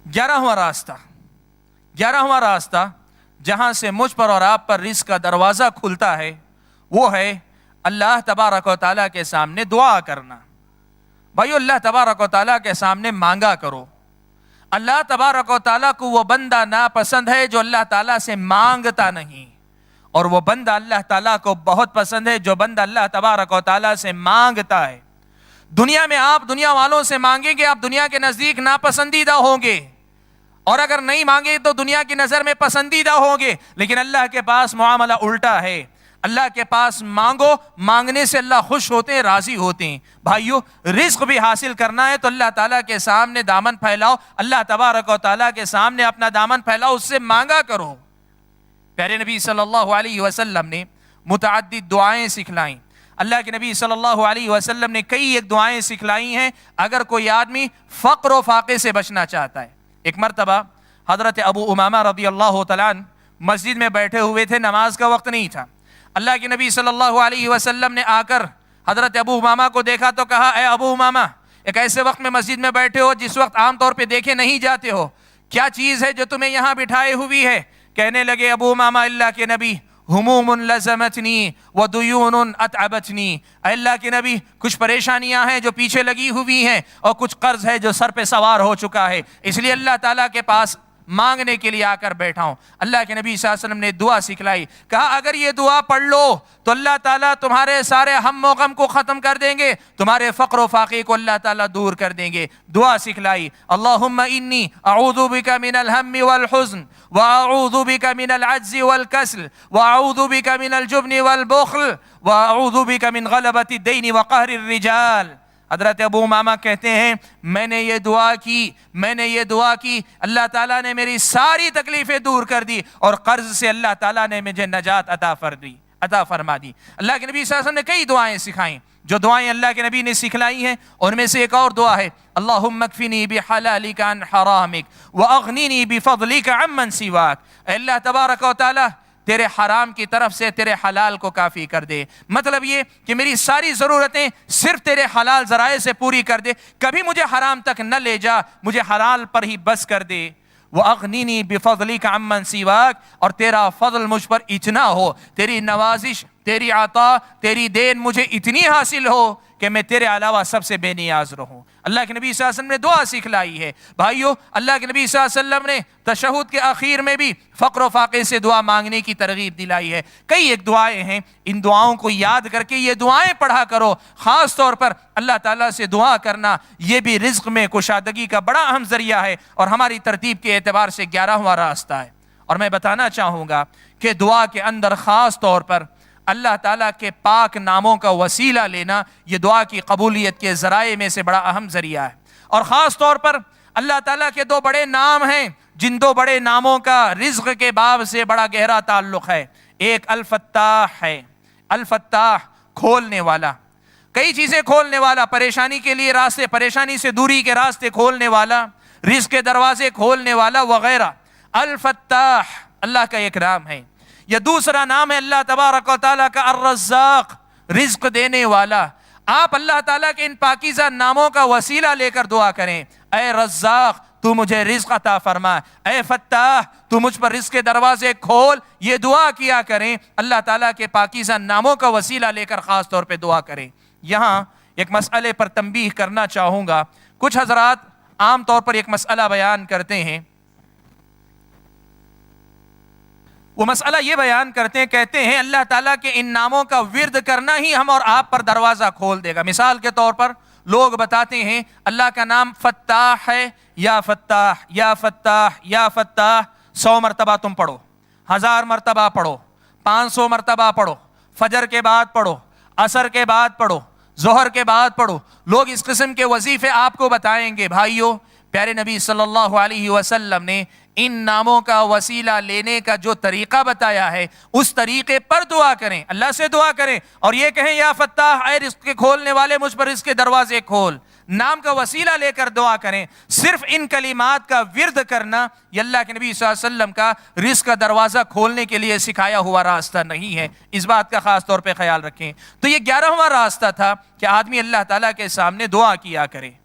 ग्यारहवां रास्ता जहां से मुझ पर और आप पर रिज़्क़ का दरवाज़ा खुलता है वो है अल्लाह तबारक व तआला के सामने दुआ करना। भाई अल्लाह तबारक व तआला के सामने मांगा करो। अल्लाह तबारक व तआला को वो बंदा नापसंद है जो अल्लाह ताला से मांगता नहीं, और वो बंदा अल्लाह ताला को बहुत पसंद है जो बंदा अल्लाह तबारक व तआला से मांगता है। दुनिया में आप दुनिया वालों से मांगेंगे, आप दुनिया के नज़दीक नापसंदीदा होंगे, और अगर नहीं मांगे तो दुनिया की नज़र में पसंदीदा होंगे। लेकिन अल्लाह के पास मामला उल्टा है। अल्लाह के पास मांगो, मांगने से अल्लाह खुश होते हैं, राजी होते हैं। भाइयों, रिज़्क़ भी हासिल करना है तो अल्लाह ताला के सामने दामन फैलाओ, अल्लाह तबारक व तआला के सामने अपना दामन फैलाओ, उससे मांगा करो। प्यारे नबी सल्लल्लाहु अलैहि वसल्लम ने मुतअद्दिद दुआएं सिखलाई। अल्लाह के नबी सल्लल्लाहु अलैहि वसल्लम ने कई एक दुआएं सिखलाई हैं अगर कोई आदमी फ़क्र व फाक़े से बचना चाहता है। एक मरतबा हज़रत अबू उमामा रज़ियल्लाहु तआला अन्हु मस्जिद में बैठे हुए थे, नमाज का वक्त नहीं था। अल्लाह के नबी सल्लल्लाहु अलैहि वसल्लम ने आकर हज़रत अबू उमामा को देखा तो कहा, ए अबू उमामा, एक ऐसे वक्त में मस्जिद में बैठे हो जिस वक्त आमतौर पर देखे नहीं जाते हो, क्या चीज़ है जो तुम्हें यहाँ बिठाए हुई है? कहने लगे अबू उमामा, अल्लाह के नबी, हुमूमुन लज़मतनी व दुयूनुन अतअबतनी, अल्लाह के नबी, कुछ परेशानियां हैं जो पीछे लगी हुई हैं और कुछ कर्ज है जो सर पे सवार हो चुका है, इसलिए अल्लाह ताला के पास मांगने के लिए आकर बैठा हूं। अल्लाह के नबी सल्लल्लाहु अलैहि वसल्लम ने दुआ सिखलाई। कहा अगर ये दुआ पढ़ लो तो अल्लाह ताला तुम्हारे सारे हम व गम को ख़त्म कर देंगे, तुम्हारे फ़क्र व फाक़े को अल्लाह ताला दूर कर देंगे। दुआ सिखलाई, अल्लाहुम्मा इन्नी अऊज़ु बिका मिनल हम्मि वल हुज़्न व अऊज़ु बिका मिनल अज्ज़ि वल कसल व अऊज़ु बिका मिनल जुब्नि वल बुख़्ल व अऊज़ु बिका मिन ग़लबति दैनि व क़हरिर रिजाल। हज़रत अबू उमामा कहते हैं मैंने ये दुआ की, अल्लाह ताला ने मेरी सारी तकलीफ़ें दूर कर दी और कर्ज से अल्लाह ताला ने मुझे नजात अता फरमा दी। अल्लाह के नबी सल्लल्लाहु अलैहि वसल्लम ने कई दुआएं सिखाई। जो दुआएं अल्लाह के नबी ने सिखलाई हैं उनमें से एक और दुआ है, अल्लाहुम्मा कफ़िनी बिहलालिका अन हरामिक व अग़निनी बिफ़ज़लिका अम्मन सिवाक। अल्लाह तबारक व तआला तेरे हराम की तरफ से तेरे हलाल को काफ़ी कर दे। मतलब ये कि मेरी सारी ज़रूरतें सिर्फ तेरे हलाल ज़राए से पूरी कर दे, कभी मुझे हराम तक न ले जा, मुझे हलाल पर ही बस कर दे। वो अग़निनी बिफ़ज़लिका अम्मन सिवाक, और तेरा फ़ज़ल मुझ पर इतना हो, तेरी नवाजिश, तेरी आता, तेरी देन मुझे इतनी हासिल हो कि मैं तेरे अलावा सबसे बेनियाज रहूं। अल्लाह के नबी सल्लल्लाहु अलैहि वसल्लम ने दुआ सिखलाई है। भाइयों, अल्लाह के नबी सल्लल्लाहु अलैहि वसल्लम ने तशहुद के आखिर में भी फ़क्र व फाक़े से दुआ मांगने की तरगीब दिलाई है। कई एक दुआएं हैं, इन दुआओं को याद करके ये दुआएं पढ़ा करो। ख़ास तौर पर अल्लाह ताला से दुआ करना ये भी रिज़्क़ में कुशादगी का बड़ा अहम ज़रिया है और हमारी तरतीब के एतबार से 11वां रास्ता है। और मैं बताना चाहूँगा कि दुआ के अंदर ख़ास तौर पर अल्लाह ताला के पाक नामों का वसीला लेना ये दुआ की कबूलियत के ज़राए में से बड़ा अहम ज़रिया है। और ख़ास तौर पर अल्लाह ताला के दो बड़े नाम हैं जिन दो बड़े नामों का रिज़्क़ के बाब से बड़ा गहरा ताल्लुक़ है। एक अल-फत्ताह है, अल-फत्ताह खोलने वाला, कई चीज़ें खोलने वाला, परेशानी के लिए रास्ते, परेशानी से दूरी के रास्ते खोलने वाला, रिज़्क़ के दरवाजे खोलने वाला वगैरह। अल-फत्ताह अल्लाह का एक नाम है। या दूसरा नाम है अल्लाह तबारक व तआला का अर्रज़्ज़ाक़, रिज़्क़ देने वाला। आप अल्लाह ताला के इन पाकीज़ा नामों का वसीला लेकर दुआ करें, ऐ रज़्ज़ाक़ तू मुझे रिज़्क़ अता फरमा, ऐ फत्ताह तू मुझ पर रिज़्क़ के दरवाजे खोल। ये दुआ किया करें, अल्लाह ताला के पाकीज़ा नामों का वसीला लेकर ख़ास तौर पे दुआ करें। यहाँ एक मसले पर तंबीह करना चाहूँगा। कुछ हज़रात आम तौर पर एक मसला बयान करते हैं, वो मसला ये बयान करते हैं, कहते हैं अल्लाह ताला के इन नामों का विर्द करना ही हम और आप पर दरवाज़ा खोल देगा। मिसाल के तौर पर लोग बताते हैं अल्लाह का नाम फत्ताह है, या फत्ताह या फत्ताह या फत्ताह 100 मरतबा तुम पढ़ो, 1000 मरतबा पढ़ो, 500 मरतबा पढ़ो, फजर के बाद पढ़ो, असर के बाद पढ़ो, जोहर के बाद पढ़ो। लोग इस किस्म के वजीफे आपको बताएंगे। भाइयों, प्यारे नबी सल्लल्लाहु अलैहि वसल्लम ने इन नामों का वसीला लेने का जो तरीका बताया है उस तरीके पर दुआ करें, अल्लाह से दुआ करें और ये कहें या फत्ताह, ऐ रिज़्क़ के खोलने वाले मुझ पर रिज़्क़ के दरवाजे खोल। नाम का वसीला लेकर दुआ करें। सिर्फ इन कलिमात का विर्द करना ये अल्लाह के नबी सल्लल्लाहु अलैहि वसल्लम का रिज़्क़ का दरवाज़ा खोलने के लिए सिखाया हुआ रास्ता नहीं है। इस बात का ख़ास तौर पर ख्याल रखें। तो ये 11वां रास्ता था कि आदमी अल्लाह ताला के सामने दुआ किया करे।